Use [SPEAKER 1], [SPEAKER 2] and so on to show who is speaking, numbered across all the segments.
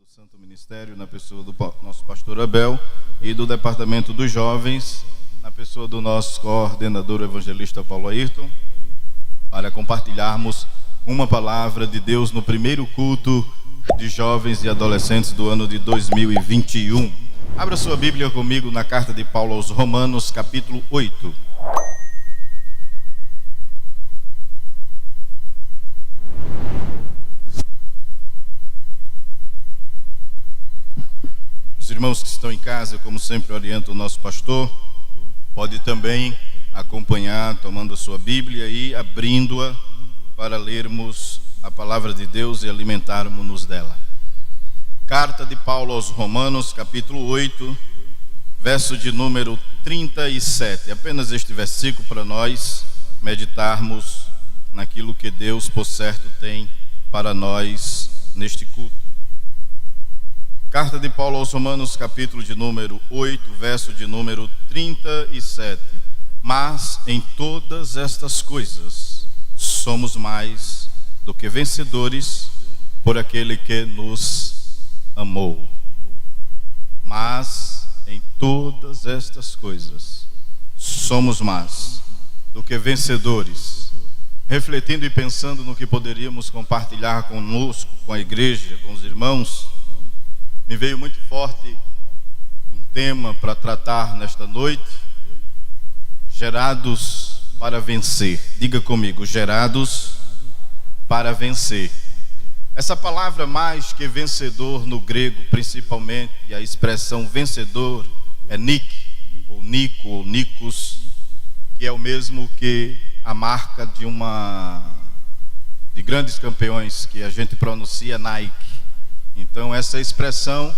[SPEAKER 1] do Santo Ministério, na pessoa do nosso pastor Abel, e do Departamento dos Jovens, na pessoa do nosso coordenador evangelista Paulo Ayrton, para compartilharmos uma palavra de Deus no primeiro culto de jovens e adolescentes do ano de 2021. Abra sua Bíblia comigo na carta de Paulo aos Romanos, capítulo 8. Os irmãos que estão em casa, como sempre orienta o nosso pastor, pode também acompanhar tomando a sua Bíblia e abrindo-a para lermos a palavra de Deus e alimentarmos-nos dela. Carta de Paulo aos Romanos, capítulo 8, verso de número 37. Apenas este versículo para nós meditarmos naquilo que Deus, por certo, tem para nós neste culto. Carta de Paulo aos Romanos, capítulo de número 8, verso de número 37. Mas em todas estas coisas somos mais do que vencedores por aquele que nos amou. Mas em todas estas coisas somos mais do que vencedores. Refletindo e pensando no que poderíamos compartilhar conosco, com a igreja, com os irmãos, me veio muito forte um tema para tratar nesta noite: gerados para vencer. Diga comigo, gerados para vencer. Essa palavra mais que vencedor no grego, principalmente, e a expressão vencedor é nik, ou nico, ou nikos, que é o mesmo que a marca de grandes campeões, que a gente pronuncia Nike. Então essa expressão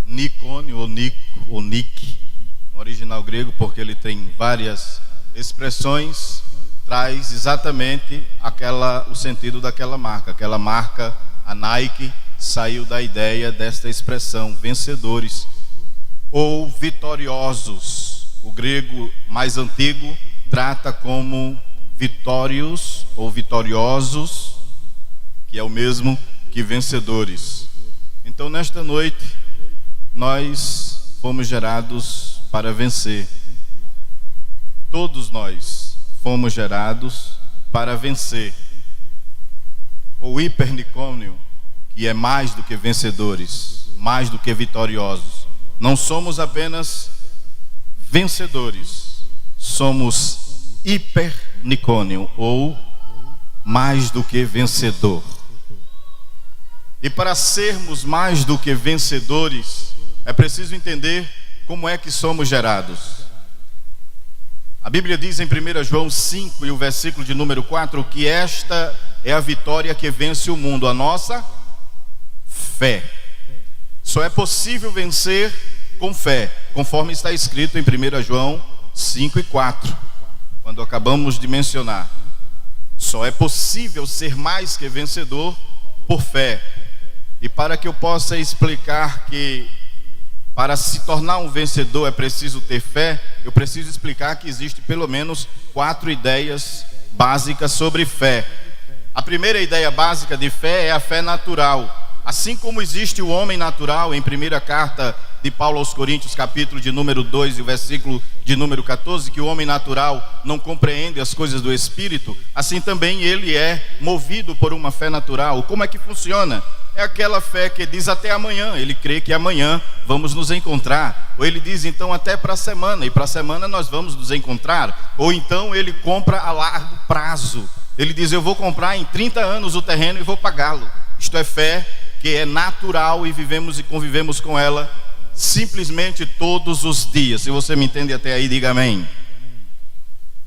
[SPEAKER 1] Nikone ou Nico ou Nik, no original grego, porque ele tem várias expressões, traz exatamente o sentido daquela marca. Aquela marca, a Nike, saiu da ideia desta expressão, vencedores ou vitoriosos. O grego mais antigo trata como vitórios ou vitoriosos, que é o mesmo que vencedores. Então, nesta noite, nós fomos gerados para vencer. Todos nós fomos gerados para vencer. O hipernicônio, que é mais do que vencedores, mais do que vitoriosos. Não somos apenas vencedores, somos hipernicônio, ou mais do que vencedor. E para sermos mais do que vencedores, é preciso entender como é que somos gerados. A Bíblia diz em 1 João 5 e o versículo de número 4 que esta é a vitória que vence o mundo, a nossa fé. Só é possível vencer com fé, conforme está escrito em 1 João 5 e 4, quando acabamos de mencionar. Só é possível ser mais que vencedor por fé. E para que eu possa explicar que para se tornar um vencedor é preciso ter fé, eu preciso explicar que existe pelo menos 4 ideias básicas sobre fé. A primeira ideia básica de fé é a fé natural. Assim como existe o homem natural, em primeira carta de Paulo aos Coríntios, capítulo de número 2 e o versículo de número 14, que o homem natural não compreende as coisas do Espírito, assim também ele é movido por uma fé natural. Como é que funciona? É aquela fé que diz até amanhã, ele crê que amanhã vamos nos encontrar. Ou ele diz então até para a semana, e para a semana nós vamos nos encontrar. Ou então ele compra a largo prazo. Ele diz, eu vou comprar em 30 anos o terreno e vou pagá-lo. Isto é fé que é natural e vivemos e convivemos com ela simplesmente todos os dias. Se você me entende até aí, diga amém.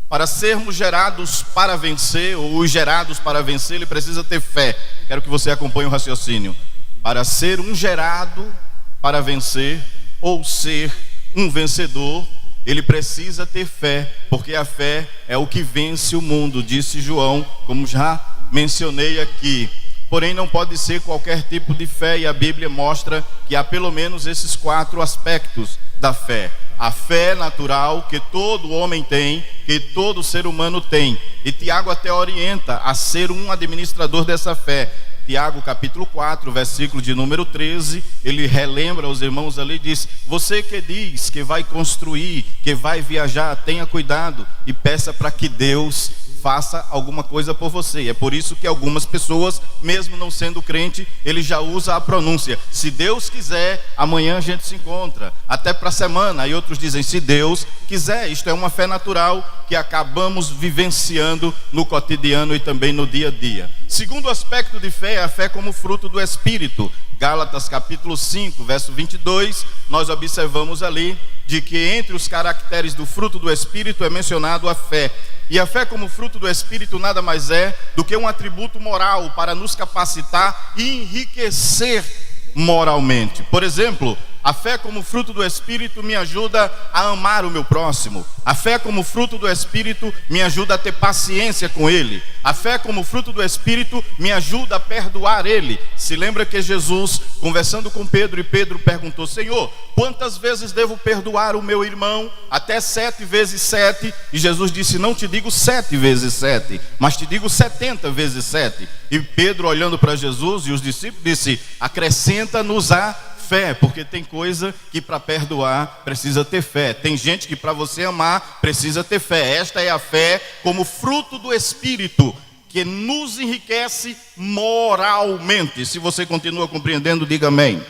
[SPEAKER 1] Para sermos gerados para vencer, ou os gerados para vencer, ele precisa ter fé. Quero que você acompanhe o raciocínio. Para ser um gerado para vencer, ou ser um vencedor, ele precisa ter fé, porque a fé é o que vence o mundo, disse João, como já mencionei aqui. Porém, não pode ser qualquer tipo de fé, e a Bíblia mostra que há pelo menos esses 4 aspectos da fé. A fé natural que todo homem tem, que todo ser humano tem. E Tiago até orienta a ser um administrador dessa fé. Tiago capítulo 4, versículo de número 13, ele relembra aos irmãos ali e diz: você que diz que vai construir, que vai viajar, tenha cuidado e peça para que Deus faça alguma coisa por você. É por isso que algumas pessoas, mesmo não sendo crente, ele já usa a pronúncia: se Deus quiser, amanhã a gente se encontra, até para a semana. E outros dizem: se Deus quiser. Isto é uma fé natural que acabamos vivenciando no cotidiano e também no dia a dia. Segundo aspecto de fé é a fé como fruto do Espírito. Gálatas capítulo 5, verso 22, nós observamos ali de que entre os caracteres do fruto do Espírito é mencionado a fé. E a fé como fruto do Espírito nada mais é do que um atributo moral para nos capacitar e enriquecer moralmente. Por exemplo, a fé como fruto do Espírito me ajuda a amar o meu próximo. A fé como fruto do Espírito me ajuda a ter paciência com ele. A fé como fruto do Espírito me ajuda a perdoar ele. Se lembra que Jesus, conversando com Pedro, e Pedro perguntou: Senhor, quantas vezes devo perdoar o meu irmão? Até 7 vezes 7. E Jesus disse: não te digo 7 vezes 7, mas te digo 70 vezes 7. E Pedro, olhando para Jesus e os discípulos, disse: acrescenta-nos a fé, porque tem coisa que para perdoar precisa ter fé. Tem gente que para você amar precisa ter fé. Esta é a fé como fruto do Espírito, que nos enriquece moralmente. Se você continua compreendendo, diga amém.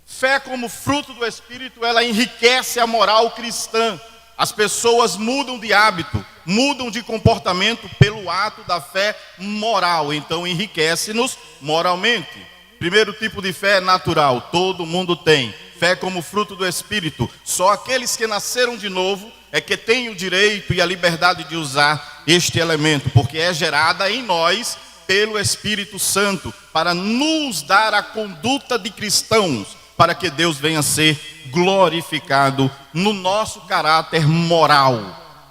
[SPEAKER 1] Fé como fruto do Espírito, ela enriquece a moral cristã. As pessoas mudam de hábito, mudam de comportamento pelo ato da fé moral. Então enriquece-nos moralmente. Primeiro tipo de fé é natural, todo mundo tem. Fé como fruto do Espírito, só aqueles que nasceram de novo é que têm o direito e a liberdade de usar este elemento, porque é gerada em nós pelo Espírito Santo, para nos dar a conduta de cristãos, para que Deus venha a ser glorificado no nosso caráter moral.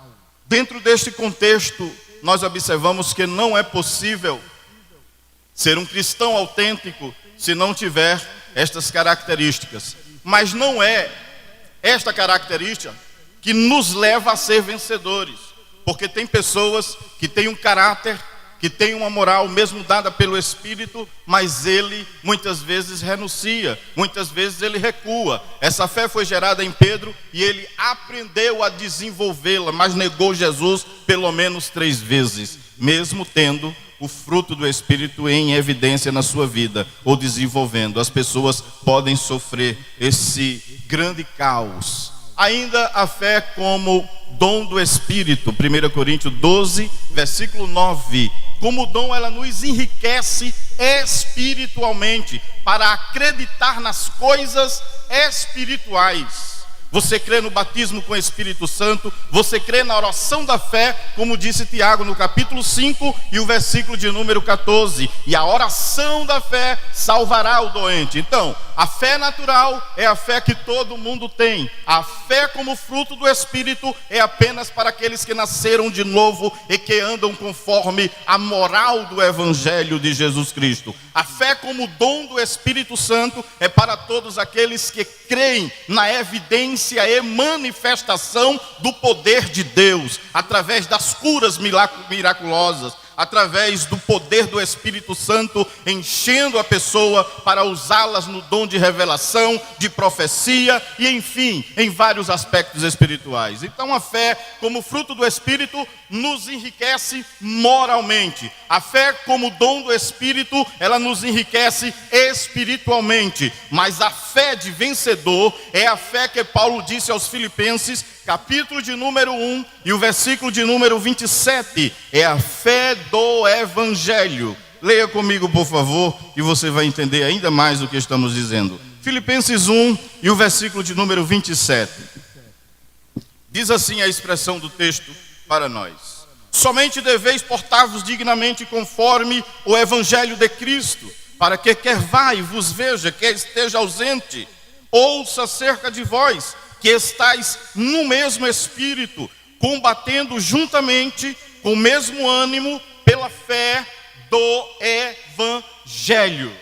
[SPEAKER 1] Dentro deste contexto, nós observamos que não é possível ser um cristão autêntico se não tiver estas características. Mas não é esta característica que nos leva a ser vencedores. Porque tem pessoas que têm um caráter, que têm uma moral mesmo dada pelo Espírito, mas ele muitas vezes renuncia, muitas vezes ele recua. Essa fé foi gerada em Pedro e ele aprendeu a desenvolvê-la, mas negou Jesus pelo menos 3 vezes, mesmo tendo o fruto do Espírito em evidência na sua vida, ou desenvolvendo. As pessoas podem sofrer esse grande caos. Ainda a fé como dom do Espírito, 1 Coríntios 12, versículo 9. Como dom, ela nos enriquece espiritualmente, para acreditar nas coisas espirituais. Você crê no batismo com o Espírito Santo, você crê na oração da fé, como disse Tiago no capítulo 5 e o versículo de número 14. E a oração da fé salvará o doente. Então, a fé natural é a fé que todo mundo tem. A fé como fruto do Espírito é apenas para aqueles que nasceram de novo e que andam conforme a moral do Evangelho de Jesus Cristo. A fé como dom do Espírito Santo é para todos aqueles que creem na evidência e manifestação do poder de Deus, através das curas miraculosas, através do poder do Espírito Santo, enchendo a pessoa para usá-las no dom de revelação, de profecia e enfim, em vários aspectos espirituais. Então a fé como fruto do Espírito nos enriquece moralmente. A fé como dom do Espírito, ela nos enriquece espiritualmente. Mas a fé de vencedor é a fé que Paulo disse aos Filipenses, capítulo de número 1 e o versículo de número 27. É a fé do Evangelho. Leia comigo, por favor, e você vai entender ainda mais o que estamos dizendo. Filipenses 1 e o versículo de número 27. Diz assim a expressão do texto para nós: somente deveis portar-vos dignamente conforme o Evangelho de Cristo, para que quer vá e vos veja, quer esteja ausente, ouça acerca de vós, que estáis no mesmo Espírito, combatendo juntamente com o mesmo ânimo pela fé do Evangelho.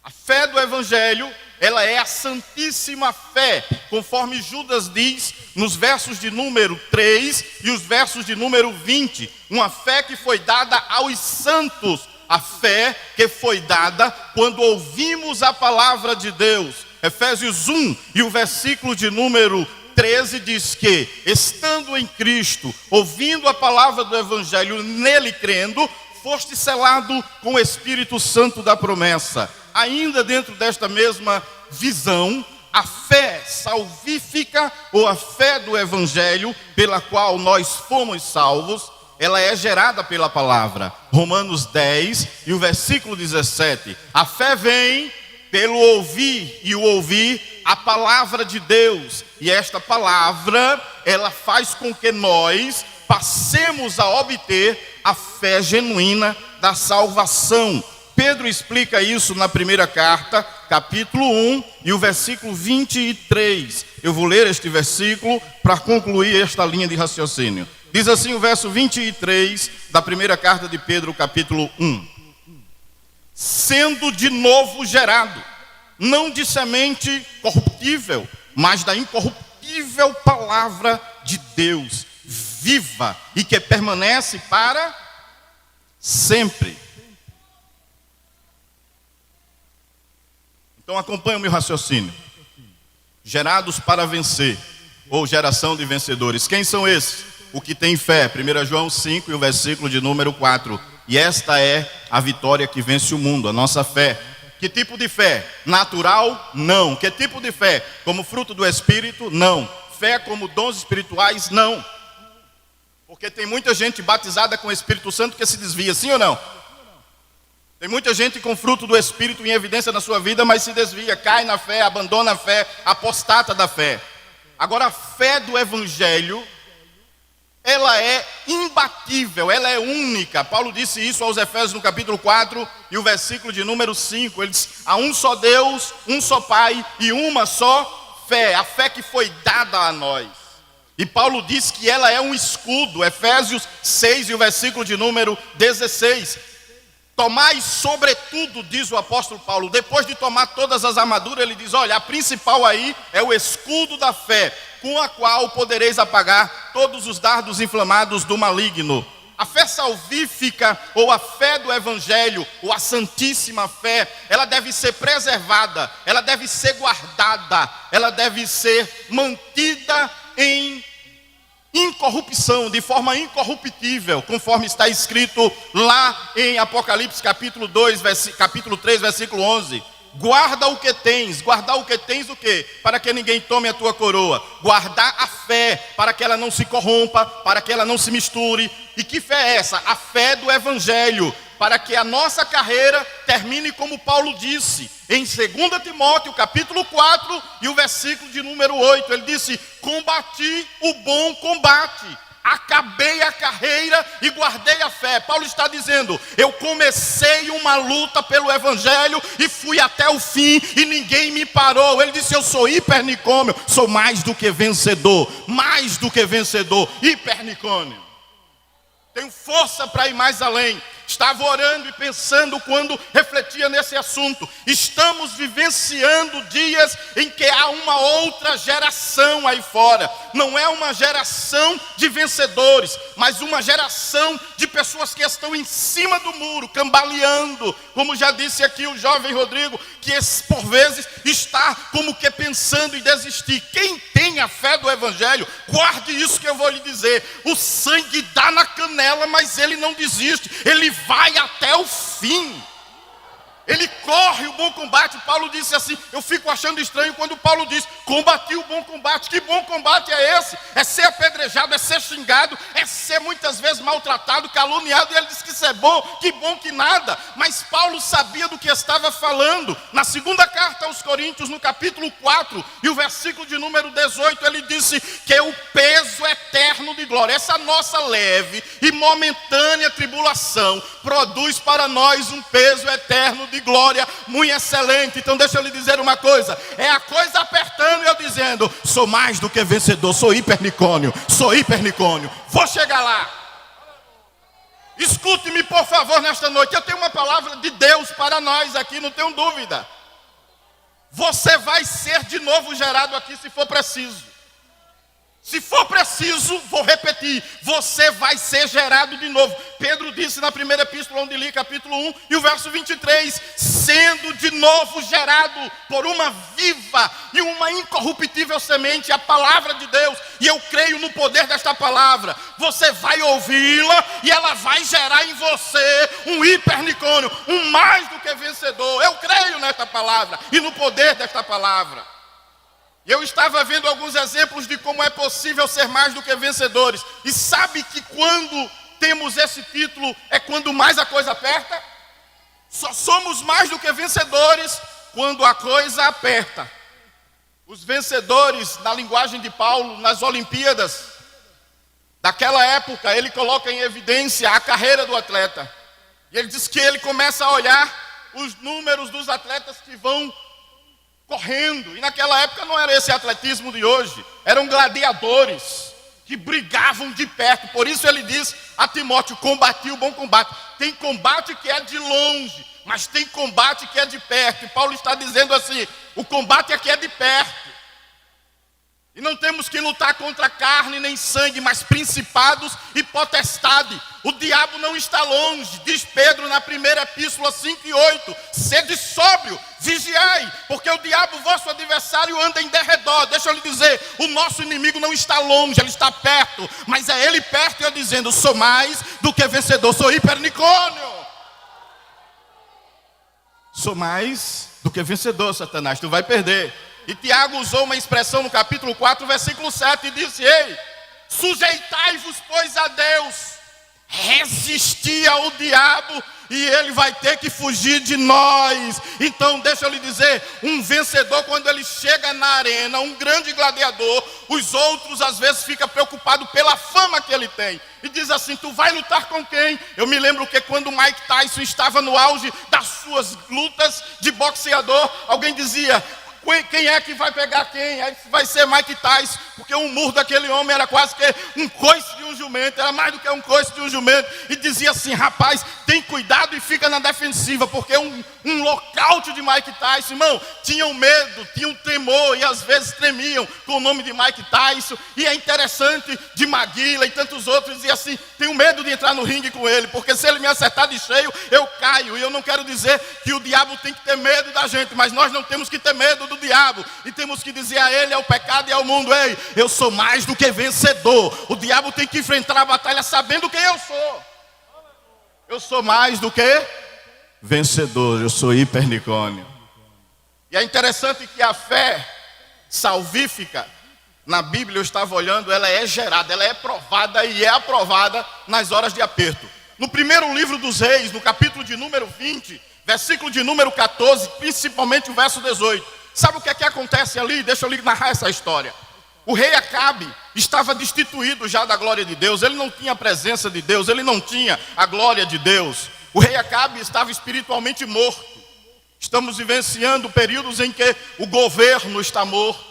[SPEAKER 1] A fé do Evangelho, ela é a santíssima fé, conforme Judas diz nos versos de número 3 e os versos de número 20. Uma fé que foi dada aos santos A fé que foi dada quando ouvimos a palavra de Deus. Efésios 1 e o versículo de número 13 diz que, estando em Cristo, ouvindo a palavra do Evangelho, nele crendo, foste selado com o Espírito Santo da promessa. Ainda dentro desta mesma visão, a fé salvífica ou a fé do Evangelho, pela qual nós fomos salvos, ela é gerada pela palavra. Romanos 10 e o versículo 17. A fé vem pelo ouvir, e o ouvir a palavra de Deus. E esta palavra, ela faz com que nós passemos a obter a fé genuína da salvação. Pedro explica isso na primeira carta, capítulo 1 e o versículo 23. Eu vou ler este versículo para concluir esta linha de raciocínio. Diz assim o verso 23 da primeira carta de Pedro, capítulo 1. Sendo de novo gerado, não de semente corruptível, mas da incorruptível palavra de Deus, viva e que permanece para sempre. Então acompanha o meu raciocínio. Gerados para vencer, ou geração de vencedores. Quem são esses? O que tem fé. 1 João 5 e o versículo de número 4. E esta é a vitória que vence o mundo, a nossa fé. Que tipo de fé? Natural? Não. Que tipo de fé? Como fruto do Espírito? Não. Fé como dons espirituais? Não. Porque tem muita gente batizada com o Espírito Santo que se desvia, sim ou não? Tem muita gente com fruto do Espírito em evidência na sua vida, mas se desvia, cai na fé, abandona a fé, apostata da fé. Agora a fé do Evangelho, ela é imbatível, ela é única. Paulo disse isso aos Efésios no capítulo 4 e o versículo de número 5. Ele diz, há um só Deus, um só Pai e uma só fé. A fé que foi dada a nós. E Paulo diz que ela é um escudo. Efésios 6 e o versículo de número 16. Tomai sobretudo, diz o apóstolo Paulo, depois de tomar todas as armaduras, ele diz, olha, a principal aí é o escudo da fé, com a qual podereis apagar todos os dardos inflamados do maligno. A fé salvífica, ou a fé do Evangelho, ou a santíssima fé, ela deve ser preservada, ela deve ser guardada, ela deve ser mantida em incorrupção, de forma incorruptível, conforme está escrito lá em Apocalipse capítulo 2, capítulo 3, versículo 11. Guarda o que tens. Guardar o que tens o quê? Para que ninguém tome a tua coroa. Guardar a fé, para que ela não se corrompa, para que ela não se misture. E que fé é essa? A fé do Evangelho, para que a nossa carreira termine como Paulo disse, em 2 Timóteo, capítulo 4, e o versículo de número 8, ele disse, combati o bom combate, acabei a carreira e guardei a fé. Paulo está dizendo, eu comecei uma luta pelo Evangelho e fui até o fim e ninguém me parou. Ele disse, eu sou hipernicônio, sou mais do que vencedor, hipernicônio. Tenho força para ir mais além. Estava orando e pensando quando refletia nesse assunto. Estamos vivenciando dias em que há uma outra geração aí fora. Não é uma geração de vencedores, mas uma geração de pessoas que estão em cima do muro, cambaleando. Como já disse aqui o jovem Rodrigo, que por vezes está como que pensando em desistir. Quem tem a fé do Evangelho, guarde isso que eu vou lhe dizer. O sangue dá na canela, mas ele não desiste. Ele vai até o fim. Ele corre o bom combate. Paulo disse assim, eu fico achando estranho quando Paulo diz, combati o bom combate. Que bom combate é esse? É ser apedrejado, é ser xingado, é ser muitas vezes maltratado, caluniado. E ele diz que isso é bom, que bom que nada. Mas Paulo sabia do que estava falando. Na segunda carta aos Coríntios, no capítulo 4, e o versículo de número 18, ele disse que o peso eterno de glória, essa nossa leve e momentânea tribulação, produz para nós um peso eterno de glória muito excelente. Então deixa eu lhe dizer uma coisa, é a coisa apertando e eu dizendo, sou mais do que vencedor, sou hipernicônio, vou chegar lá. Escute-me por favor nesta noite, eu tenho uma palavra de Deus para nós aqui, não tenho dúvida. Você vai ser de novo gerado aqui se for preciso. Se for preciso, vou repetir, você vai ser gerado de novo. Pedro disse na primeira epístola, onde li capítulo 1 e o verso 23, sendo de novo gerado por uma viva e uma incorruptível semente, a palavra de Deus, e eu creio no poder desta palavra. Você vai ouvi-la e ela vai gerar em você um hipernicônio, um mais do que vencedor. Eu creio nesta palavra e no poder desta palavra. Eu estava vendo alguns exemplos de como é possível ser mais do que vencedores. E sabe que quando temos esse título é quando mais a coisa aperta? Só somos mais do que vencedores quando a coisa aperta. Os vencedores, na linguagem de Paulo, nas Olimpíadas daquela época, ele coloca em evidência a carreira do atleta. E ele diz que ele começa a olhar os números dos atletas que vão correndo, e naquela época não era esse atletismo de hoje, eram gladiadores que brigavam de perto. Por isso ele diz a Timóteo: combati o bom combate. Tem combate que é de longe, mas tem combate que é de perto. E Paulo está dizendo assim: o combate aqui é de perto. E não temos que lutar contra carne nem sangue, mas principados e potestade. O diabo não está longe, diz Pedro na primeira epístola 5:8. Sede sóbrio, vigiai, porque o diabo, vosso adversário, anda em derredor. Deixa eu lhe dizer, o nosso inimigo não está longe, ele está perto. Mas é ele perto e eu dizendo: sou mais do que vencedor, sou hipernicônio. Sou mais do que vencedor, Satanás, tu vai perder. E Tiago usou uma expressão no capítulo 4, versículo 7, e disse: ei, sujeitai-vos, pois, a Deus, resisti ao diabo, e ele vai ter que fugir de nós. Então deixa eu lhe dizer, um vencedor, quando ele chega na arena, um grande gladiador, os outros às vezes ficam preocupados pela fama que ele tem, e diz assim: tu vai lutar com quem? Eu me lembro que quando Mike Tyson estava no auge das suas lutas de boxeador, alguém dizia: quem é que vai pegar quem? Aí vai ser Mike Tyson, porque o murro daquele homem era quase que um coice de um jumento, era mais do que um coice de um jumento. E dizia assim: rapaz, tem cuidado e fica na defensiva, porque um nocaute de Mike Tyson, irmão, tinham medo, tinham temor, e às vezes tremiam com o nome de Mike Tyson. E é interessante, de Maguila e tantos outros, dizia assim: tenho medo de entrar no ringue com ele, porque se ele me acertar de cheio, eu caio. E eu não quero dizer que o diabo tem que ter medo da gente, mas nós não temos que ter medo do diabo, e temos que dizer a ele, ao pecado e ao mundo: ei, eu sou mais do que vencedor. O diabo tem que enfrentar a batalha sabendo quem eu sou. Eu sou mais do que vencedor, eu sou hipernicônio. E é interessante que a fé salvífica, na Bíblia eu estava olhando, ela é gerada, ela é provada e é aprovada nas horas de aperto. No primeiro livro dos Reis, no capítulo de número 20, versículo de número 14, principalmente o verso 18. Sabe o que é que acontece ali? Deixa eu lhe narrar essa história. O rei Acabe estava destituído já da glória de Deus. Ele não tinha a presença de Deus, ele não tinha a glória de Deus. O rei Acabe estava espiritualmente morto. Estamos vivenciando períodos em que o governo está morto,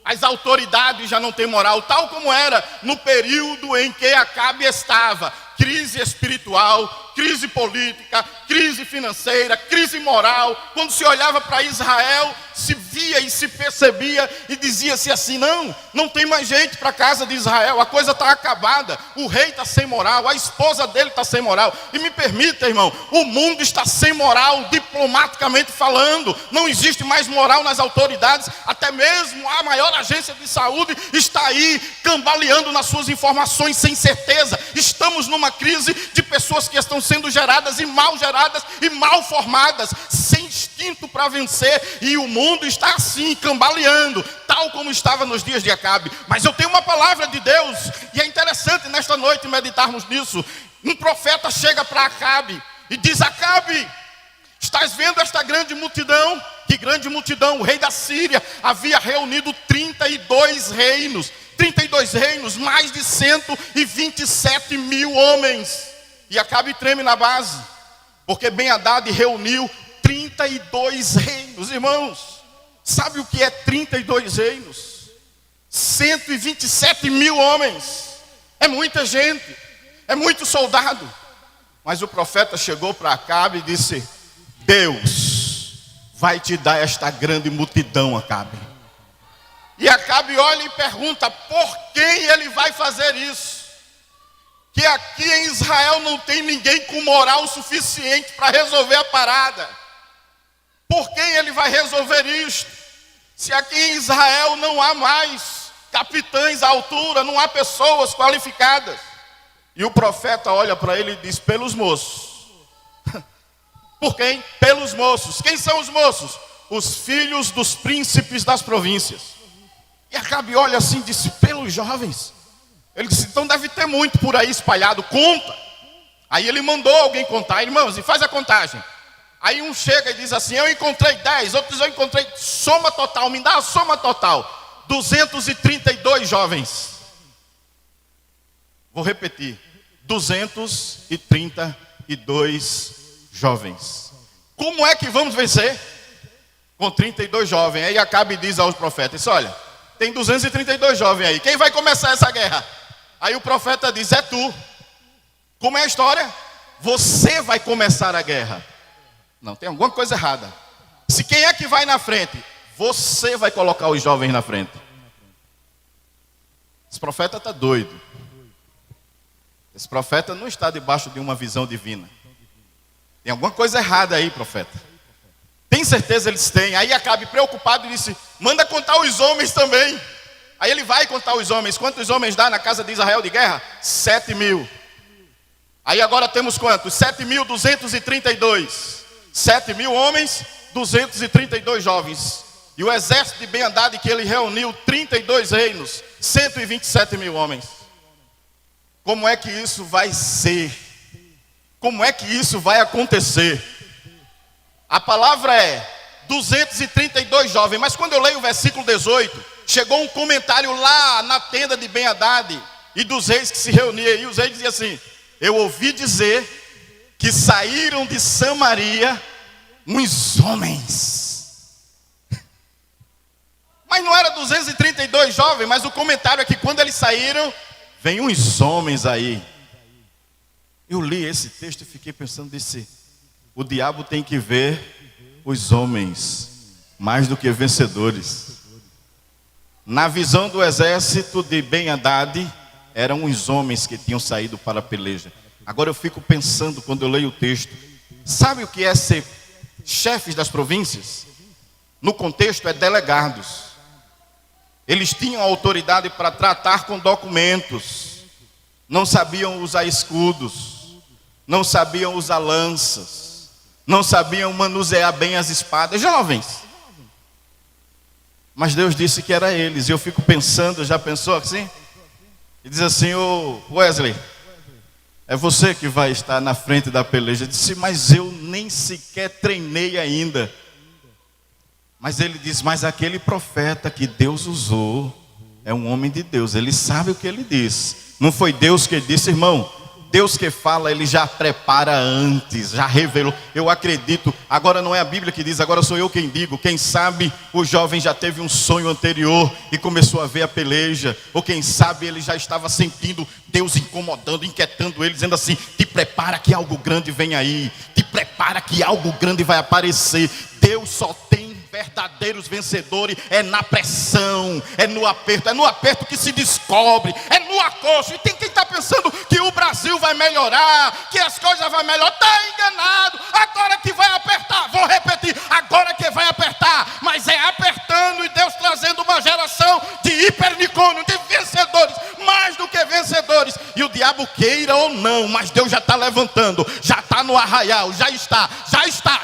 [SPEAKER 1] as autoridades já não têm moral, tal como era no período em que Acabe estava. Crise espiritual, crise política, crise financeira, crise moral. Quando se olhava para Israel, se via e se percebia e dizia-se assim: não tem mais gente para a casa de Israel, a coisa está acabada, o rei está sem moral, a esposa dele está sem moral. E me permita, irmão, o mundo está sem moral, diplomaticamente falando. Não existe mais moral nas autoridades, até mesmo a maior agência de saúde está aí cambaleando nas suas informações sem certeza. Estamos numa crise de pessoas que estão sendo geradas e mal formadas, sem instinto para vencer, e o mundo está assim, cambaleando, tal como estava nos dias de Acabe. Mas eu tenho uma palavra de Deus, e é interessante nesta noite meditarmos nisso. Um profeta chega para Acabe e diz: Acabe, estás vendo esta grande multidão? Que grande multidão! O rei da Síria havia reunido 32 reinos, mais de 127 mil homens. E Acabe treme na base, porque Ben-Hadad reuniu 32 reinos. Irmãos, sabe o que é 32 reinos? 127 mil homens. É muita gente, é muito soldado. Mas o profeta chegou para Acabe e disse: Deus vai te dar esta grande multidão, Acabe. E Acabe olha e pergunta: por quem ele vai fazer isso? Que aqui em Israel não tem ninguém com moral suficiente para resolver a parada. Por quem ele vai resolver isto? Se aqui em Israel não há mais capitães à altura, não há pessoas qualificadas. E o profeta olha para ele e diz: pelos moços. Por quem? Pelos moços. Quem são os moços? Os filhos dos príncipes das províncias. E Acabe olha assim e disse: pelos jovens. Ele disse: então deve ter muito por aí espalhado, conta. Aí ele mandou alguém contar: irmãos, e faz a contagem. Aí um chega e diz assim: eu encontrei 10, outros eu encontrei, soma total, me dá a soma total, 232 jovens. Vou repetir: 232 jovens. Como é que vamos vencer? Com 32 jovens. Aí Acabe diz aos profetas: olha, tem 232 jovens aí, quem vai começar essa guerra? Aí o profeta diz: é tu. Como é a história? Você vai começar a guerra. Não, tem alguma coisa errada. Se quem é que vai na frente? Você vai colocar os jovens na frente. Esse profeta está doido. Esse profeta não está debaixo de uma visão divina. Tem alguma coisa errada aí, profeta. Tem certeza eles têm? Aí Acabe preocupado e disse: manda contar os homens também. Aí ele vai contar os homens. Quantos homens dá na casa de Israel de guerra? 7.000. Aí agora temos quantos? 7.232. 7.000 homens, 232 jovens. E o exército de Ben-Hadad que ele reuniu, 32 reinos, 127.000 homens. Como é que isso vai ser? Como é que isso vai acontecer? A palavra é 232 jovens. Mas quando eu leio o versículo 18, chegou um comentário lá na tenda de Ben-Hadad e dos reis que se reuniam. E os reis diziam assim: eu ouvi dizer que saíram de Samaria uns homens. Mas não era 232 jovens, mas o comentário é que quando eles saíram, vem uns homens aí. Eu li esse texto e fiquei pensando, disse: o diabo tem que ver os homens mais do que vencedores. Na visão do exército de Ben-Hadad, eram os homens que tinham saído para a peleja. Agora eu fico pensando quando eu leio o texto, sabe o que é ser chefes das províncias? No contexto é delegados. Eles tinham autoridade para tratar com documentos. Não sabiam usar escudos. Não sabiam usar lanças. Não sabiam manusear bem as espadas. Jovens. Mas Deus disse que era eles. E eu fico pensando, já pensou assim? E diz assim: ô Wesley, é você que vai estar na frente da peleja. Eu disse: mas eu nem sequer treinei ainda. Mas ele diz: mas aquele profeta que Deus usou é um homem de Deus, ele sabe o que ele diz. Não foi Deus que disse, irmão. Deus que fala, ele já prepara antes, já revelou. Eu acredito, agora não é a Bíblia que diz, agora sou eu quem digo. Quem sabe o jovem já teve um sonho anterior e começou a ver a peleja. Ou quem sabe ele já estava sentindo Deus incomodando, inquietando ele, dizendo assim: te prepara que algo grande vem aí. Te prepara que algo grande vai aparecer. Deus só tem verdadeiros vencedores é na pressão, é no aperto que se descobre, é no acosto. E tem quem está pensando que o Brasil vai melhorar, que as coisas vão melhorar. Está enganado. Agora que vai apertar, vou repetir, agora que vai apertar, mas é apertando e Deus trazendo uma geração de hipernicônio, de vencedores, mais do que vencedores. E o diabo queira ou não, mas Deus já está levantando, já está no arraial, já está. Já está.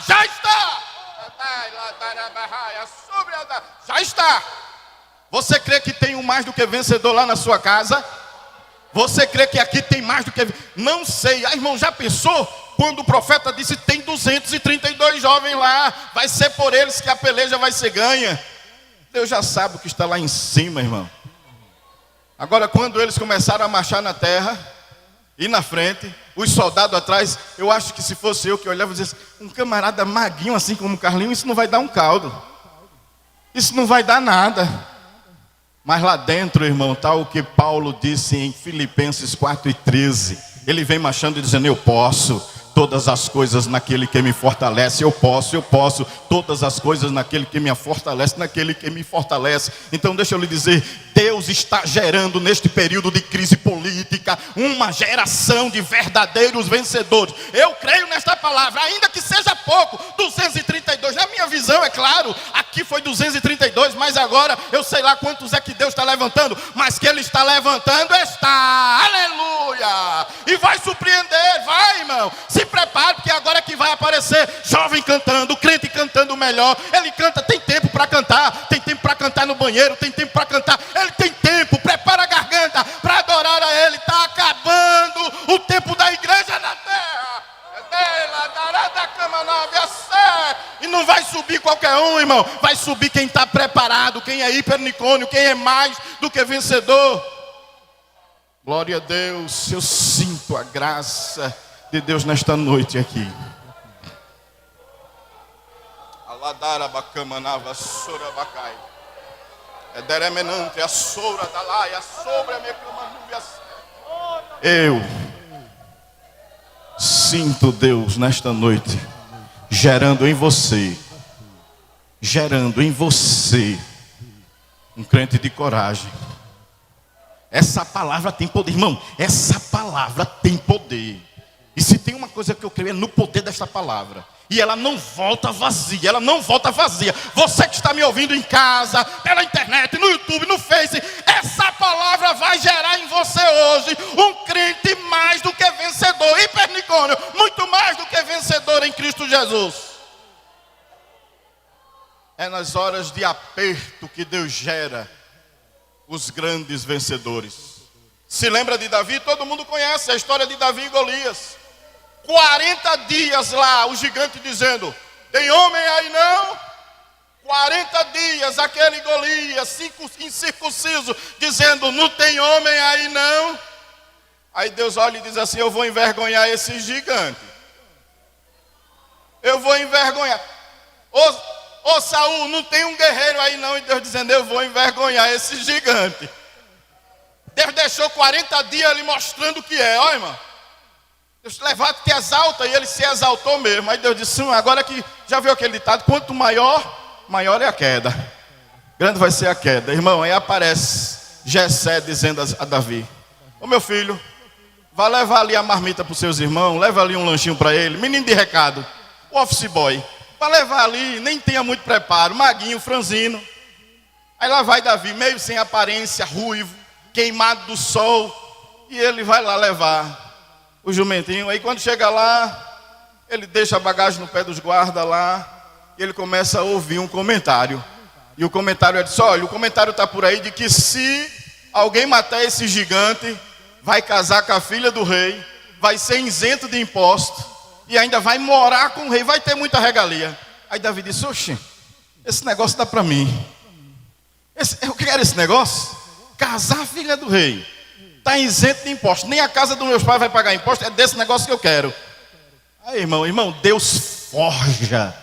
[SPEAKER 1] Você crê que tem um mais do que vencedor lá na sua casa? Você crê que aqui tem mais do que... Não sei. Irmão, já pensou? Quando o profeta disse: tem 232 jovens lá, vai ser por eles que a peleja vai ser ganha. Deus já sabe o que está lá em cima, irmão. Agora, quando eles começaram a marchar na terra e na frente, os soldados atrás, eu acho que se fosse eu que olhava e dizia: um camarada maguinho assim como o Carlinhos, isso não vai dar um caldo. Isso não vai dar nada. Mas lá dentro, irmão, está o que Paulo disse em Filipenses 4:13. Ele vem marchando e dizendo: eu posso todas as coisas naquele que me fortalece. Eu posso, todas as coisas naquele que me fortalece, naquele que me fortalece. Então deixa eu lhe dizer, Deus está gerando neste período de crise política uma geração de verdadeiros vencedores. Eu creio nesta palavra, ainda que seja pouco, 232, na minha visão é claro, aqui foi 232, mas agora eu sei lá quantos é que Deus está levantando, mas que Ele está levantando está, aleluia, e vai surpreender, vai irmão, se prepare, porque agora é que vai aparecer jovem cantando, crente cantando melhor. Ele canta, tem tempo para cantar, tem tempo para cantar no banheiro, tem tempo para cantar, ele tem tempo, prepara a garganta para adorar a Ele. Está acabando o tempo da igreja na terra, e não vai subir qualquer um, irmão, vai subir quem está preparado, quem é hipernicônio, quem é mais do que vencedor. Glória a Deus, eu sinto a graça de Deus nesta noite aqui. Aladarabacamanava sorabacai. Ederemenante a soura da laia, sobre a minha camanúvia. Eu sinto Deus nesta noite gerando em você um crente de coragem. Essa palavra tem poder, irmão. Essa palavra tem poder. E se tem uma coisa que eu creio é no poder desta palavra. E ela não volta vazia, ela não volta vazia. Você que está me ouvindo em casa, pela internet, no YouTube, no Face, essa palavra vai gerar em você hoje um crente mais do que vencedor, hipernicônio, muito mais do que vencedor em Cristo Jesus. É nas horas de aperto que Deus gera os grandes vencedores. Se lembra de Davi? Todo mundo conhece a história de Davi e Golias. 40 dias lá, o gigante dizendo, tem homem aí não? 40 dias, aquele Golias, incircunciso, dizendo, não tem homem aí não? Aí Deus olha e diz assim, eu vou envergonhar esse gigante. Eu vou envergonhar. Ô Saul, não tem um guerreiro aí não? E Deus dizendo, eu vou envergonhar esse gigante. Deus deixou 40 dias ali mostrando o que é, ó irmão. Deus levanta, te exalta, e ele se exaltou mesmo. Aí Deus disse, agora que já viu aquele ditado, quanto maior, maior é a queda. Grande vai ser a queda. Irmão, aí aparece Jessé dizendo a Davi, ô meu filho, vá levar ali a marmita para os seus irmãos, leva ali um lanchinho para ele, menino de recado, o office boy, para levar ali, nem tenha muito preparo, maguinho, franzino. Aí lá vai Davi, meio sem aparência, ruivo, queimado do sol, e ele vai lá levar o jumentinho. Aí quando chega lá, ele deixa a bagagem no pé dos guardas lá, e ele começa a ouvir um comentário. E o comentário é disso, olha, o comentário está por aí de que se alguém matar esse gigante, vai casar com a filha do rei, vai ser isento de imposto, e ainda vai morar com o rei, vai ter muita regalia. Aí Davi disse, oxe, esse negócio dá para mim. Eu quero esse negócio, casar a filha do rei, está isento de imposto, nem a casa dos meus pais vai pagar imposto, é desse negócio que eu quero. Aí irmão, Deus forja,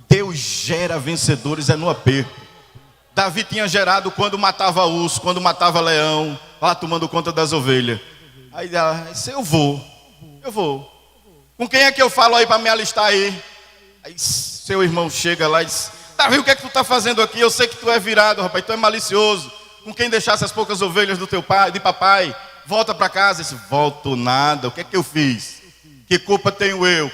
[SPEAKER 1] Deus gera vencedores, é no aperto. Davi tinha gerado quando matava urso, quando matava leão, lá tomando conta das ovelhas. Aí disse, eu vou. Com quem é que eu falo aí para me alistar aí? Aí seu irmão chega lá e diz, Davi, o que é que tu está fazendo aqui? Eu sei que tu é virado, rapaz, tu é malicioso. Com quem deixasse as poucas ovelhas do teu pai, de papai, volta para casa. Ele disse, volto nada, o que é que eu fiz? Que culpa tenho eu?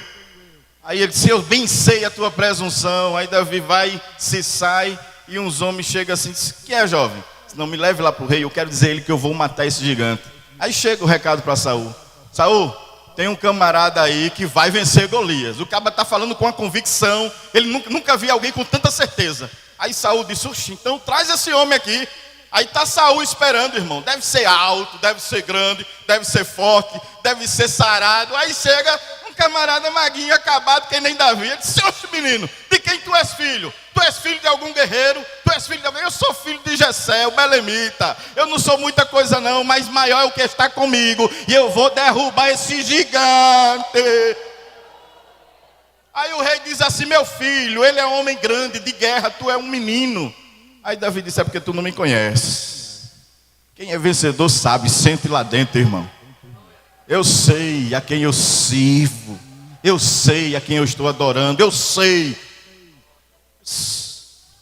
[SPEAKER 1] Aí ele disse, eu bem sei a tua presunção. Aí Davi vai, se sai, e uns homens chegam assim, diz, que é jovem? Não me leve lá para o rei, eu quero dizer a ele que eu vou matar esse gigante. Aí chega o recado para Saul, Saul, tem um camarada aí que vai vencer Golias. O cara está falando com a convicção, ele nunca viu alguém com tanta certeza. Aí Saul disse, oxe, então traz esse homem aqui. Aí está Saul esperando, irmão. Deve ser alto, deve ser grande, deve ser forte, deve ser sarado. Aí chega um camarada maguinho, acabado, que nem Davi. Ele disse, oxe menino, de quem tu és filho? Tu és filho de algum guerreiro? Tu és filho de alguém? Eu sou filho de Jessé, o belemita. Eu não sou muita coisa não, mas maior é o que está comigo. E eu vou derrubar esse gigante. Aí o rei diz assim, meu filho, ele é um homem grande, de guerra, tu é um menino. Aí Davi disse, é porque tu não me conheces. Quem é vencedor sabe, sente lá dentro, irmão. Eu sei a quem eu sirvo. Eu sei a quem eu estou adorando, eu sei.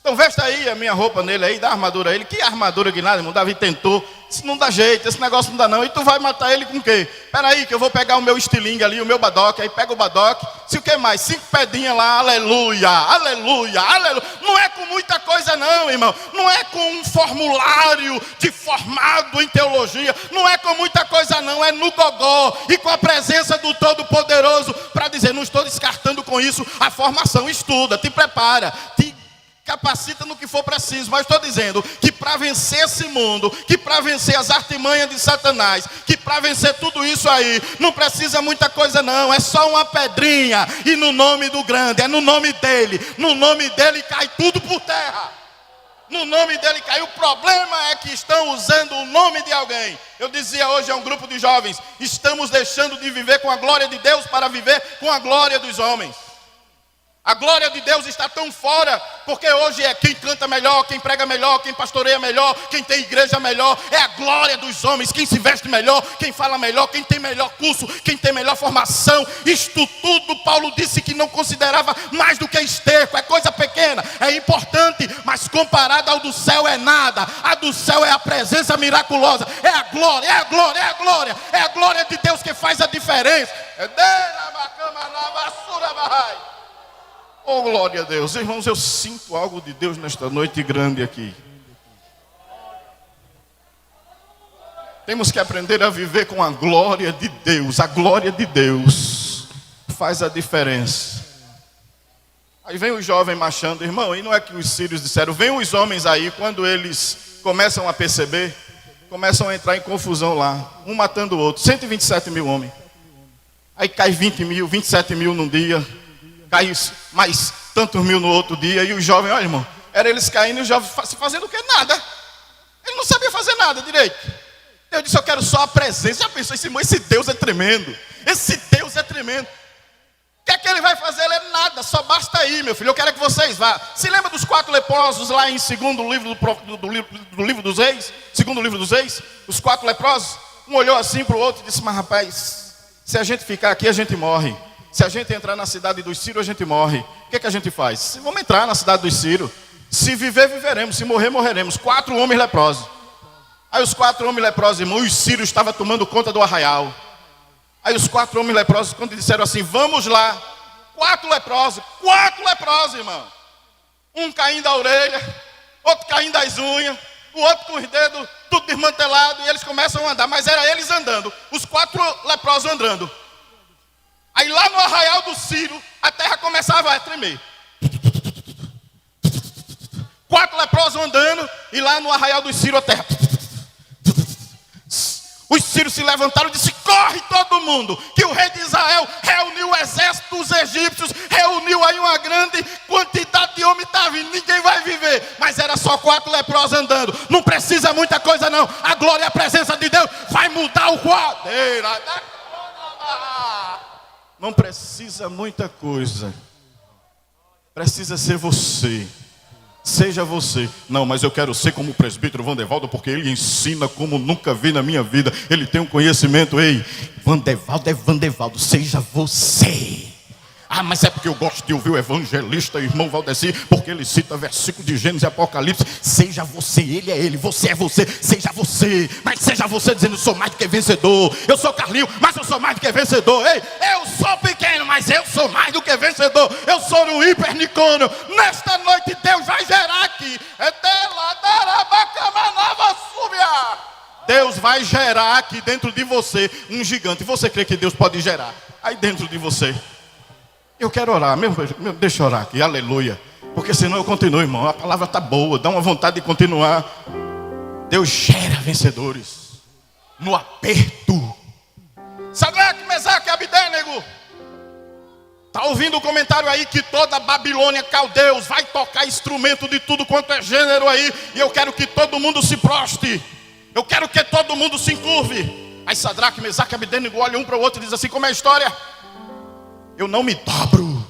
[SPEAKER 1] Então veste aí a minha roupa nele aí, dá armadura a ele. Que armadura que nada, irmão? Davi tentou. Isso não dá jeito, esse negócio não dá não. E tu vai matar ele com o quê? Espera aí que eu vou pegar o meu estilingue ali, o meu badoque. Aí pega o badoque. Se o que mais? 5 pedrinhas lá, aleluia, aleluia, aleluia. Não é com muita coisa não, irmão. Não é com um formulário de formado em teologia. Não é com muita coisa não, é no gogó. E com a presença do Todo-Poderoso. Para dizer, não estou descartando com isso a formação. Estuda, te prepara, te capacita no que for preciso, mas estou dizendo que para vencer esse mundo, que para vencer as artimanhas de Satanás, que para vencer tudo isso aí, não precisa muita coisa não, é só uma pedrinha, e no nome do grande, é no nome dele cai tudo por terra, no nome dele cai. O problema é que estão usando o nome de alguém. Eu dizia hoje a um grupo de jovens, estamos deixando de viver com a glória de Deus para viver com a glória dos homens. A glória de Deus está tão fora, porque hoje é quem canta melhor, quem prega melhor, quem pastoreia melhor, quem tem igreja melhor. É a glória dos homens, quem se veste melhor, quem fala melhor, quem tem melhor curso, quem tem melhor formação. Isto tudo Paulo disse que não considerava mais do que esterco, é coisa pequena, é importante, mas comparado ao do céu é nada. A do céu é a presença miraculosa, é a glória, é a glória, é a glória, é a glória de Deus que faz a diferença. Oh, glória a Deus. Irmãos, eu sinto algo de Deus nesta noite grande aqui. Temos que aprender a viver com a glória de Deus. A glória de Deus faz a diferença. Aí vem o jovem marchando, irmão, e não é que os sírios disseram, vem os homens aí, quando eles começam a perceber, começam a entrar em confusão lá, um matando o outro, 127 mil homens. Aí cai 20 mil, 27 mil num dia, cai mais tantos mil no outro dia, e o jovem, olha irmão, era eles caindo e o jovem fazendo o que? Nada. Ele não sabia fazer nada direito. Eu disse, eu quero só a presença. Já pensou, esse Deus é tremendo. Esse Deus é tremendo. O que é que ele vai fazer? Ele é nada, só basta ir, meu filho. Eu quero que vocês vá. Se lembra dos 4 leprosos lá em segundo livro do livro dos reis? Segundo livro dos reis? Os 4 leprosos? Um olhou assim para o outro e disse, mas rapaz, se a gente ficar aqui a gente morre. Se a gente entrar na cidade dos sírios, a gente morre. O que é que a gente faz? Vamos entrar na cidade dos sírios. Se viver, viveremos. Se morrer, morreremos. 4 homens leprosos. Aí os 4 homens leprosos, irmão, os sírios estavam tomando conta do arraial. Aí os 4 homens leprosos, quando disseram assim, vamos lá. 4 leprosos, irmão. Um caindo da orelha, outro caindo das unhas, o outro com os dedos tudo desmantelado. E eles começam a andar, mas era eles andando. Os 4 leprosos andando. Aí lá no arraial do Sírio, a terra começava a tremer. 4 leprosos andando, e lá no arraial do Sírio a terra. Os sírios se levantaram e disseram, corre todo mundo, que o rei de Israel reuniu o exército dos egípcios, reuniu aí uma grande quantidade de homens, tá vindo, ninguém vai viver. Mas era só 4 leprosos andando, não precisa muita coisa não, a glória e a presença de Deus vai mudar o quadro. Não precisa muita coisa. Precisa ser você. Seja você. Não, mas eu quero ser como o presbítero Vandevaldo, porque ele ensina como nunca vi na minha vida. Ele tem um conhecimento. Ei, Vandevaldo é Vandevaldo. Seja você. Ah, mas é porque eu gosto de ouvir o evangelista, irmão Valdeci, porque ele cita versículo de Gênesis e Apocalipse. Seja você, ele é ele, você é você, seja você. Mas seja você dizendo, eu sou mais do que vencedor. Eu sou Carlinho, mas eu sou mais do que vencedor. Ei, eu sou pequeno, mas eu sou mais do que vencedor. Eu sou um hipernicônio. Nesta noite Deus vai gerar aqui. Deus vai gerar aqui dentro de você um gigante. Você crê que Deus pode gerar aí dentro de você? Eu quero orar, deixa eu orar aqui, aleluia. Porque senão eu continuo, irmão. A palavra está boa, dá uma vontade de continuar. Deus gera vencedores no aperto. Sadraque, Mesaque e Abidênego. Está ouvindo o comentário aí que toda a Babilônia, caldeus, vai tocar instrumento de tudo quanto é gênero aí. E eu quero que todo mundo se proste. Eu quero que todo mundo se encurve. Aí Sadraque, Mesaque e Abidênego olham um para o outro e dizem assim, como é a história? Eu não me dobro.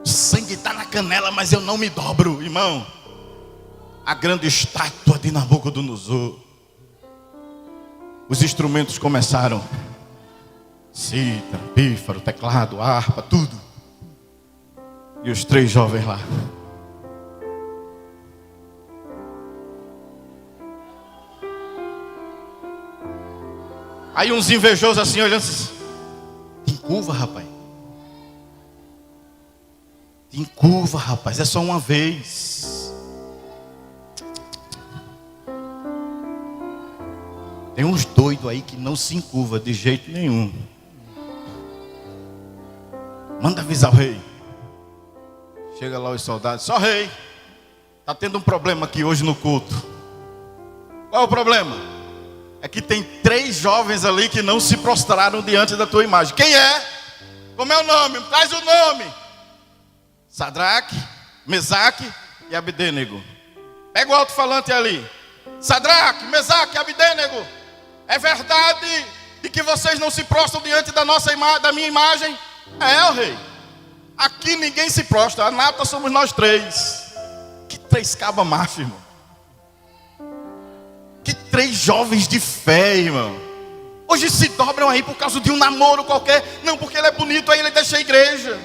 [SPEAKER 1] O sangue está na canela, mas eu não me dobro, irmão. A grande estátua de Nabucodonosor. Os instrumentos começaram. cítara, pífaro, teclado, harpa, tudo. E os 3 jovens lá. Aí uns invejosos assim, olhando assim: tem curva, rapaz. Tem curva, rapaz, é só uma vez. Tem uns doidos aí que não se encurva de jeito nenhum. Manda avisar o rei. Chega lá os soldados: só rei, está tendo um problema aqui hoje no culto. Qual é o problema? É que tem 3 jovens ali que não se prostraram diante da tua imagem. Quem é? Como é o nome? Traz o nome. Sadraque, Mesaque e Abedênego. Pega o alto-falante ali. Sadraque, Mesaque e Abedênego, é verdade de que vocês não se prostram diante da minha imagem? É, ó rei. Aqui ninguém se prostra. A nata somos nós 3. Que 3 cabas machos, irmão. Que 3 jovens de fé, irmão. Hoje se dobram aí por causa de um namoro qualquer. Não, porque ele é bonito, aí ele deixa a igreja.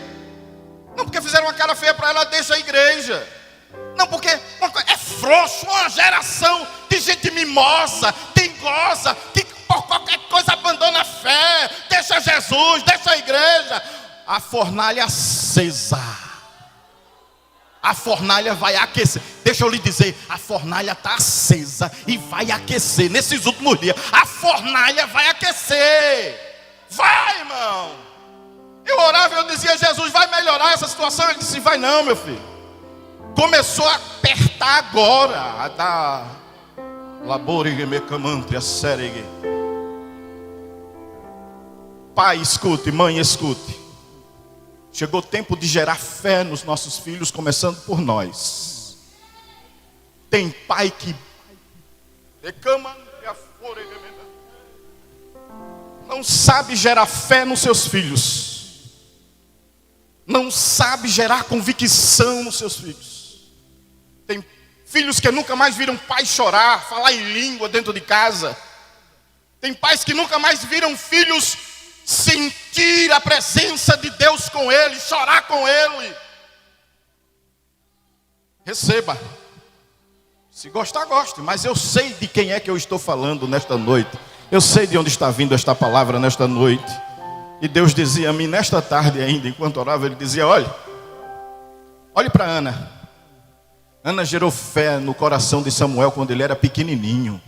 [SPEAKER 1] Não, porque fizeram uma cara feia para ela, deixa a igreja. Não, porque é frouxo, uma geração de gente mimosa, dengosa, que por qualquer coisa abandona a fé, deixa Jesus, deixa a igreja. A fornalha acesa. A fornalha vai aquecer. Deixa eu lhe dizer, a fornalha está acesa e vai aquecer. Nesses últimos dias, a fornalha vai aquecer. Vai, irmão. Eu orava e eu dizia: Jesus, vai melhorar essa situação? Ele disse: vai não, meu filho. Começou a apertar agora. A dar laborigue mecamantria seregue. Pai, escute. Mãe, escute. Chegou o tempo de gerar fé nos nossos filhos, começando por nós. Tem pai que não sabe gerar fé nos seus filhos. Não sabe gerar convicção nos seus filhos. Tem filhos que nunca mais viram pai chorar, falar em língua dentro de casa. Tem pais que nunca mais viram filhos sentir a presença de Deus com ele, chorar com ele. Receba. Se gostar, goste. Mas eu sei de quem é que eu estou falando nesta noite. Eu sei de onde está vindo esta palavra nesta noite. E Deus dizia a mim nesta tarde ainda, enquanto orava, Ele dizia: olhe para Ana. Ana gerou fé no coração de Samuel quando ele era pequenininho.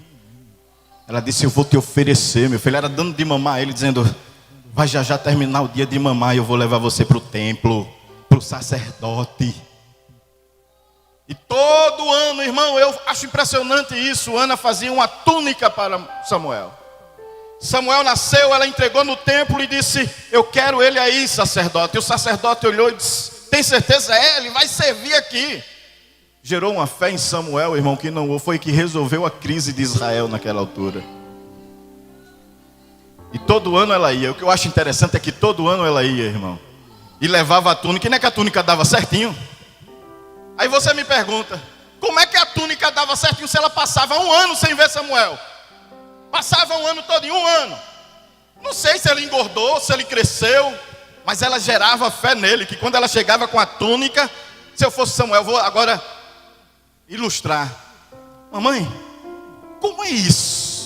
[SPEAKER 1] Ela disse: eu vou te oferecer, meu filho. Ela era dando de mamar a ele, dizendo: vai já terminar o dia de mamar e eu vou levar você para o templo, para o sacerdote. E todo ano, irmão, eu acho impressionante isso. Ana fazia uma túnica para Samuel. Samuel nasceu, ela entregou no templo e disse: eu quero ele aí, sacerdote. E o sacerdote olhou e disse: tem certeza? Ele vai servir aqui. Gerou uma fé em Samuel, irmão, que não foi que resolveu a crise de Israel naquela altura. E todo ano ela ia. O que eu acho interessante é que todo ano ela ia, irmão, e levava a túnica. E não é que a túnica dava certinho? Aí você me pergunta: como é que a túnica dava certinho se ela passava 1 ano sem ver Samuel? Passava 1 ano todo, em 1 ano. Não sei se ele engordou, se ele cresceu, mas ela gerava fé nele, que quando ela chegava com a túnica, se eu fosse Samuel, vou agora ilustrar. Mamãe, como é isso?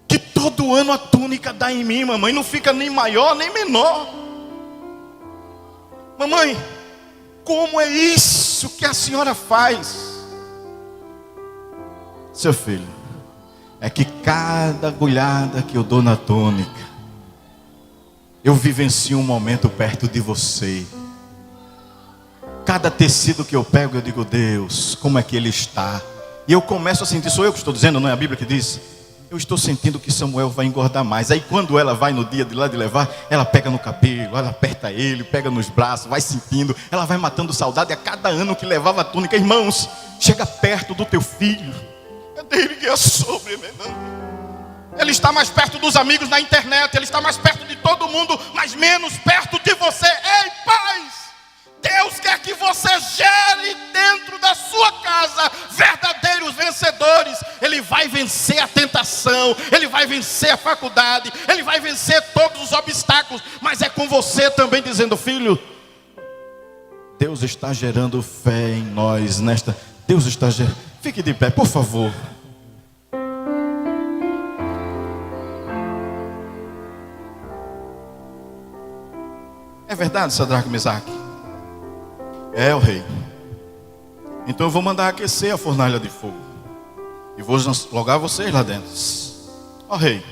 [SPEAKER 1] Que todo ano a túnica dá em mim, mamãe, não fica nem maior nem menor. Mamãe, como é isso que a senhora faz? Seu filho, é que cada agulhada que eu dou na túnica, eu vivencio um momento perto de você. Cada tecido que eu pego, eu digo: Deus, como é que ele está? E eu começo a sentir, sou eu que estou dizendo, não é a Bíblia que diz? Eu estou sentindo que Samuel vai engordar mais. Aí quando ela vai no dia de lá de levar, ela pega no cabelo, ela aperta ele, pega nos braços, vai sentindo, ela vai matando saudade a cada ano que levava a túnica. Irmãos, chega perto do teu filho. É dele que é sobre, ele está mais perto dos amigos na internet, ele está mais perto de todo mundo, mas menos perto de você. Ei, pais! Deus quer que você gere dentro da sua casa verdadeiros vencedores. Ele vai vencer a tentação, ele vai vencer a faculdade, ele vai vencer toda você também dizendo: filho, Deus está gerando fé em nós nesta. Deus está gerando. Fique de pé, por favor. É verdade, Sadraque e Mesaque? É, o rei. Então eu vou mandar aquecer a fornalha de fogo e vou jogar vocês lá dentro. Ó rei,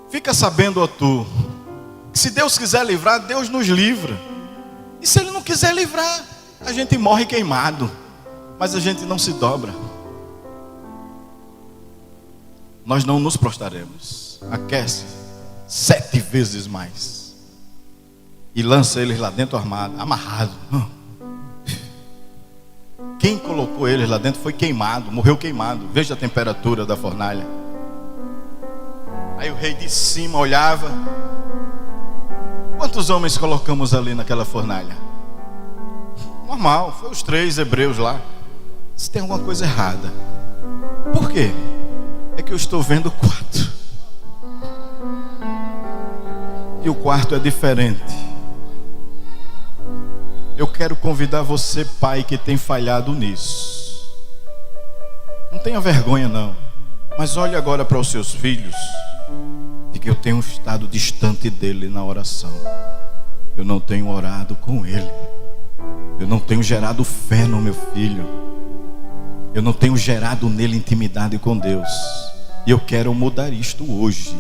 [SPEAKER 1] fica sabendo, ó tu, que se Deus quiser livrar, Deus nos livra. E se Ele não quiser livrar, a gente morre queimado, mas a gente não se dobra. Nós não nos prostraremos. Aquece 7 vezes mais e lança eles lá dentro amarrado. Quem colocou eles lá dentro foi queimado, morreu queimado. Veja a temperatura da fornalha. Aí o rei de cima olhava. Quantos homens colocamos ali naquela fornalha? Normal, foi os 3 hebreus lá. Se tem alguma coisa errada. Por quê? É que eu estou vendo 4. E o quarto é diferente. Eu quero convidar você, pai, que tem falhado nisso. Não tenha vergonha não. Mas olhe agora para os seus filhos. E que eu tenho estado distante dele na oração. Eu não tenho orado com ele. Eu não tenho gerado fé no meu filho. Eu não tenho gerado nele intimidade com Deus. E eu quero mudar isto hoje.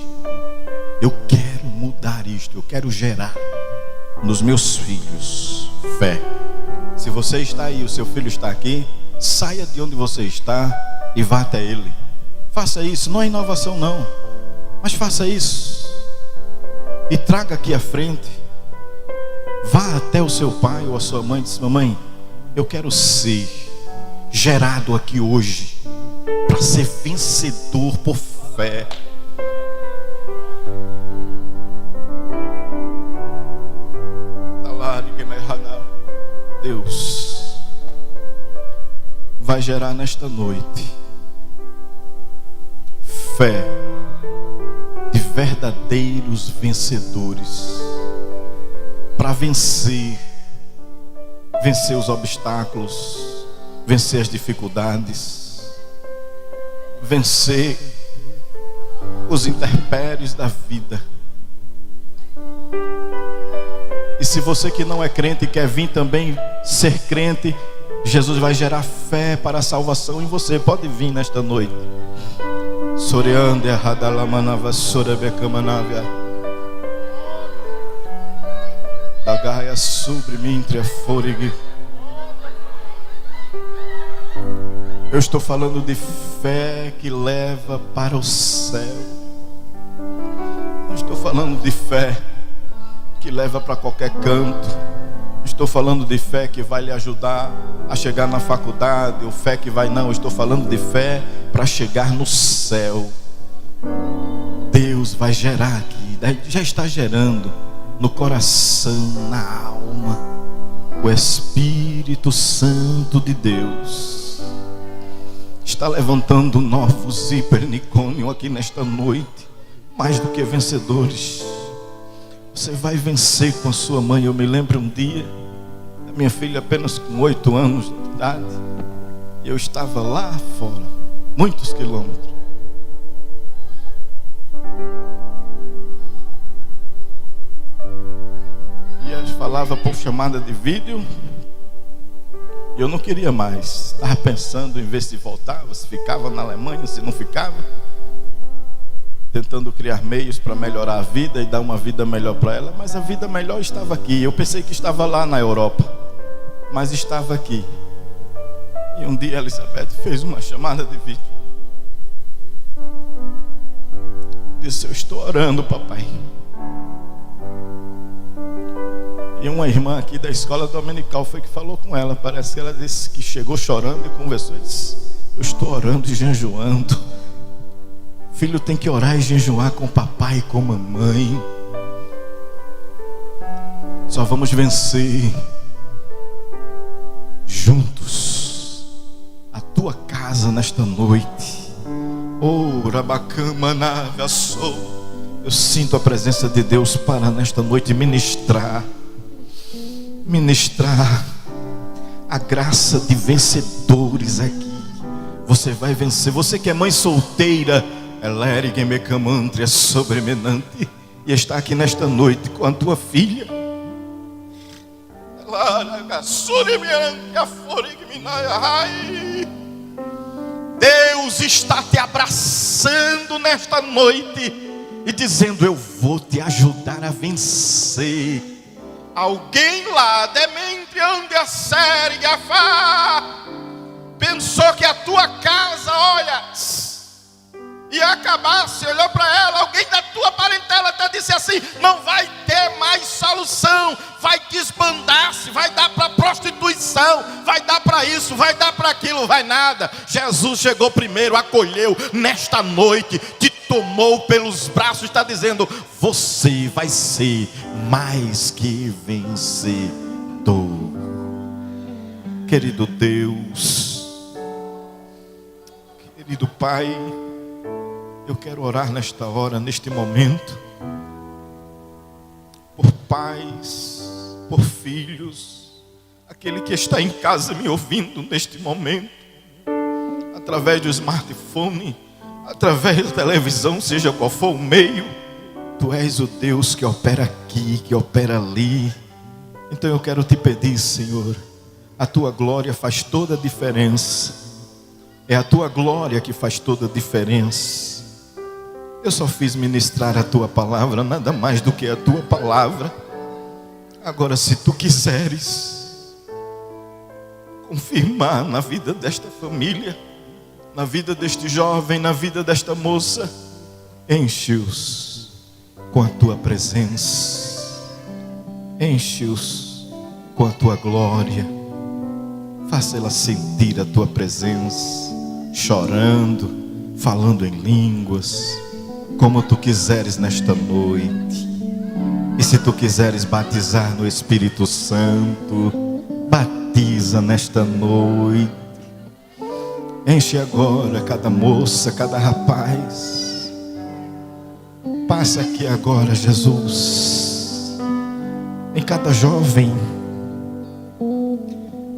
[SPEAKER 1] Eu quero mudar isto. Eu quero gerar nos meus filhos fé. Se você está aí, o seu filho está aqui, saia de onde você está e vá até ele. Faça isso, não é inovação não, mas faça isso e traga aqui à frente. Vá até o seu pai ou a sua mãe e diz: mamãe, eu quero ser gerado aqui hoje para ser vencedor por fé. Deus vai gerar nesta noite fé de verdadeiros vencedores para vencer os obstáculos, vencer as dificuldades, vencer os intempéries da vida. E se você que não é crente e quer vir também ser crente, Jesus vai gerar fé para a salvação em você. Pode vir nesta noite. Soreande radalamanava sorebekamanavia. Da gaia subrimintria forig. Eu estou falando de fé que leva para o céu. Não estou falando de fé que leva para qualquer canto. Estou falando de fé que vai lhe ajudar a chegar na faculdade, ou fé que vai, não, estou falando de fé para chegar no céu. Deus vai gerar aqui, já está gerando no coração, na alma. O Espírito Santo de Deus está levantando novos hipernicônio aqui nesta noite, mais do que vencedores. Você vai vencer com a sua mãe. Eu me lembro um dia, a minha filha apenas com 8 anos de idade, eu estava lá fora, muitos quilômetros. E ela falava por chamada de vídeo. E eu não queria mais. Estava pensando em ver se voltava, se ficava na Alemanha, se não ficava. Tentando criar meios para melhorar a vida e dar uma vida melhor para ela. Mas a vida melhor estava aqui. Eu pensei que estava lá na Europa, mas estava aqui. E um dia a Elizabeth fez uma chamada de vídeo. Disse: eu estou orando, papai. E uma irmã aqui da escola dominical foi que falou com ela. Parece que ela disse que chegou chorando e conversou e disse: eu estou orando e jejuando. Filho tem que orar e jejuar com o papai e com a mamãe. Só vamos vencer juntos a tua casa nesta noite. Oh, Rabacama Navia Sou. Eu sinto a presença de Deus para nesta noite ministrar a graça de vencedores aqui. Você vai vencer. Você que é mãe solteira, elergue me camantria sobremenante, e está aqui nesta noite com a tua filha. Deus está te abraçando nesta noite e dizendo: eu vou te ajudar a vencer. Alguém lá, demente ande a série, pensou que a tua casa, olha, ia acabar. Se olhou para ela, alguém da tua parentela até disse assim: não vai ter mais solução, vai desbandar-se, vai dar para prostituição, vai dar para isso, vai dar para aquilo, vai nada. Jesus chegou primeiro, acolheu nesta noite, te tomou pelos braços, está dizendo: você vai ser mais que vencedor. Querido Deus, querido Pai, eu quero orar nesta hora, neste momento, por pais, por filhos, aquele que está em casa me ouvindo neste momento, através do smartphone, através da televisão, seja qual for o meio. Tu és o Deus que opera aqui, que opera ali. Então eu quero te pedir, Senhor, a tua glória faz toda a diferença. É a tua glória que faz toda a diferença. Eu só fiz ministrar a tua palavra, nada mais do que a tua palavra. Agora, se tu quiseres confirmar na vida desta família, na vida deste jovem, na vida desta moça, enche-os com a tua presença, enche-os com a tua glória, faça ela sentir a tua presença, chorando, falando em línguas, como tu quiseres nesta noite. E se tu quiseres batizar no Espírito Santo, batiza nesta noite. Enche agora cada moça, cada rapaz. Passa aqui agora, Jesus, em cada jovem,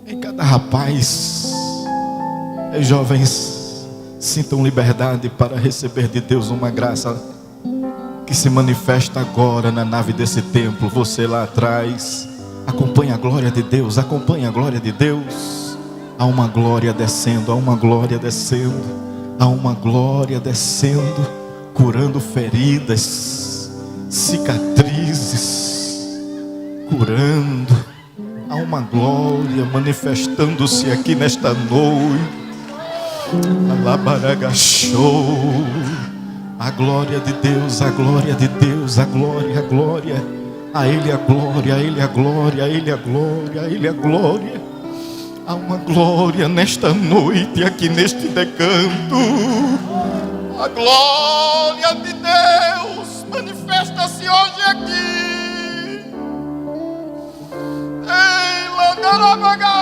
[SPEAKER 1] em cada rapaz. E jovens, sintam liberdade para receber de Deus uma graça que se manifesta agora na nave desse templo. Você lá atrás, acompanha a glória de Deus, acompanha a glória de Deus. Há uma glória descendo, há uma glória descendo, há uma glória descendo, curando feridas, cicatrizes, curando. Há uma glória manifestando-se aqui nesta noite. Alabaragachou. A glória de Deus, a glória de Deus, a glória, a glória. A Ele a glória, a Ele a glória, a Ele a glória, a Ele a glória. Há uma glória nesta noite, aqui neste decanto. A glória de Deus manifesta-se hoje aqui. Ei, Landarabagá.